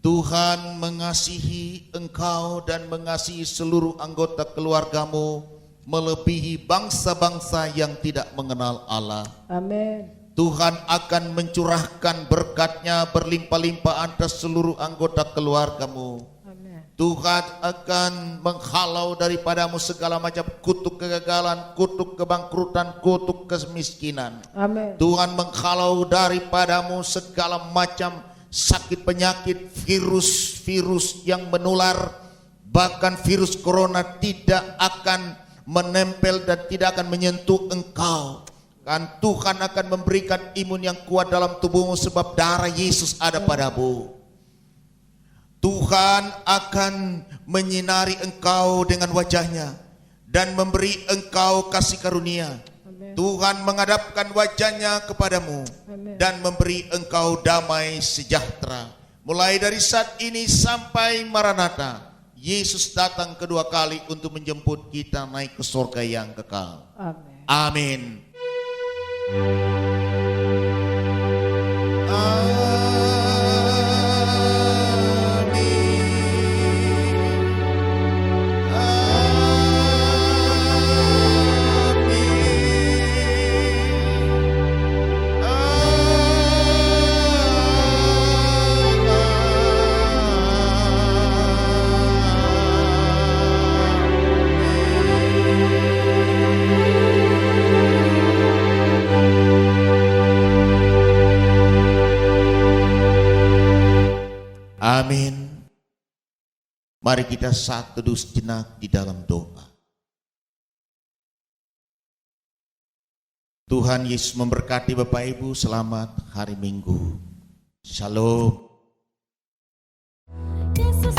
Speaker 2: Tuhan mengasihi engkau dan mengasihi seluruh anggota keluargamu melebihi bangsa-bangsa yang tidak mengenal Allah.
Speaker 3: Amin.
Speaker 2: Tuhan akan mencurahkan berkat-Nya berlimpah-limpah atas seluruh anggota keluargamu.
Speaker 3: Amin.
Speaker 2: Tuhan akan menghalau daripadamu segala macam kutuk kegagalan, kutuk kebangkrutan, kutuk kemiskinan.
Speaker 3: Amin.
Speaker 2: Tuhan menghalau daripadamu segala macam sakit penyakit, virus-virus yang menular, bahkan virus corona tidak akan menempel dan tidak akan menyentuh engkau. Kan Tuhan akan memberikan imun yang kuat dalam tubuhmu sebab darah Yesus ada padamu. Tuhan akan menyinari engkau dengan wajah-Nya dan memberi engkau kasih karunia. Tuhan menghadapkan wajah-Nya kepadamu.
Speaker 3: Amen.
Speaker 2: Dan memberi engkau damai sejahtera. Mulai dari saat ini sampai Maranatha, Yesus datang kedua kali untuk menjemput kita naik ke surga yang kekal.
Speaker 3: Amin.
Speaker 2: Amin. Mari kita saat teduh sejenak di dalam doa. Tuhan Yesus memberkati Bapak Ibu, selamat hari Minggu. Shalom.
Speaker 4: Yesus